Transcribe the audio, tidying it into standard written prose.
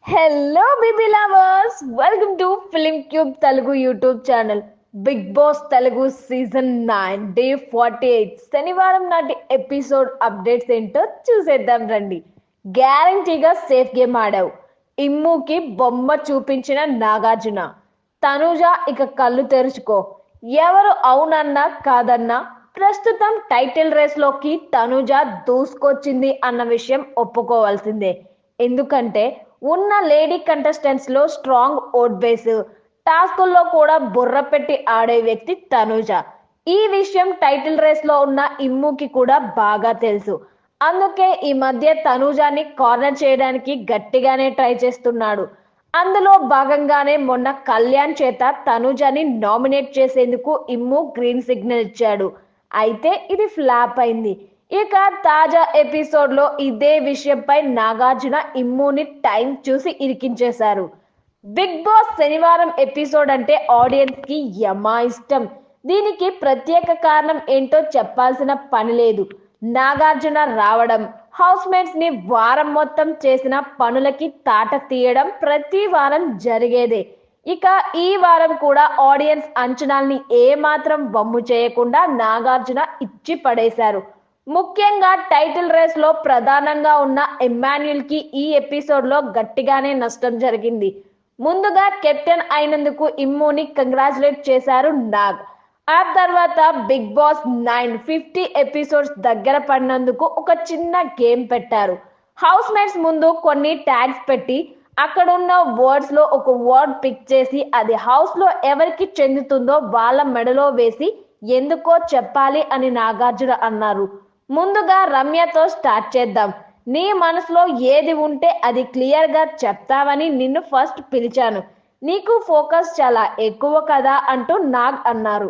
Hello BB lovers, welcome to film tube Telugu YouTube channel. Bigg Boss Telugu season 9 day 48 శనివారం నాటి episode updates ఏంటో చూసేద్దాం రండి. గ్యారంటీగా సేఫ్ గేమ్ ఆడావు. ఇమ్ముకి బొమ్మ చూపించిన నాగార్జున. తనుజ ఇక కళ్ళు తెరుచుకో. ఎవరు అవునన్నా కాదన్నా ప్రస్తుతం టైటిల్ రేస్ లోకి తనుజ దూసుకొచ్చింది అన్న విషయం ఒప్పుకోవాల్సిందే. ఎందుకంటే ఉన్న లేడీ కంటెస్టెంట్స్ లో స్ట్రాంగ్ ఓట్ బేస్, టాస్కుల్లో కూడా బుర్ర పెట్టి ఆడే వ్యక్తి తనుజ. ఈ విషయం టైటిల్ రేస్ లో ఉన్న ఇమ్ముకి కూడా బాగా తెలుసు. అందుకే ఈ మధ్య తనుజాని కార్నర్ చేయడానికి గట్టిగానే ట్రై చేస్తున్నాడు. అందులో భాగంగానే మొన్న కళ్యాణ్ చేత తనుజాని నామినేట్ చేసేందుకు ఇమ్ము గ్రీన్ సిగ్నల్ ఇచ్చాడు. అయితే ఇది ఫ్లాప్ అయింది. ఇక తాజా ఎపిసోడ్ లో ఇదే విషయంపై నాగార్జున ఇమ్ముని టైం చూసి ఇరికించేశారు. బిగ్ బాస్ శనివారం ఎపిసోడ్ అంటే ఆడియన్స్ కి యమా ఇష్టం. దీనికి ప్రత్యేక కారణం ఏంటో చెప్పాల్సిన పని లేదు. నాగార్జున రావడం, హౌస్ మేట్స్ ని వారం మొత్తం చేసిన పనులకి తాట తీయడం ప్రతి వారం జరిగేదే. ఇక ఈ వారం కూడా ఆడియన్స్ అంచనాల్ని ఏమాత్రం వమ్ము చేయకుండా నాగార్జున ఇచ్చి పడేశారు. ముఖ్యంగా టైటిల్ రేస్ లో ప్రధానంగా ఉన్న ఎమ్మాన్యుల్ కి ఈ ఎపిసోడ్ లో గట్టిగానే నష్టం జరిగింది. ముందుగా కెప్టెన్ అయినందుకు ఇమ్ముని కంగ్రాచులేట్ చేశారు నాగ్. ఆ తర్వాత బిగ్ బాస్ 950 ఎపిసోడ్స్ దగ్గర పడినందుకు ఒక చిన్న గేమ్ పెట్టారు. హౌస్ మేట్స్ ముందు కొన్ని ట్యాగ్స్ పెట్టి అక్కడున్న వర్డ్స్ లో ఒక వర్డ్ పిక్ చేసి అది హౌస్ లో ఎవరికి చెందుతుందో వాళ్ళ మెడలో వేసి ఎందుకో చెప్పాలి అని నాగార్జున అన్నారు. ముందుగా రమ్యతో స్టార్ట్ చేద్దాం. నీ మనసులో ఏది ఉంటే అది క్లియర్ గా చెప్తావని నిన్ను ఫస్ట్ పిలిచాను. నీకు ఫోకస్ చాలా ఎక్కువ కదా అంటూ నాగ్ అన్నారు.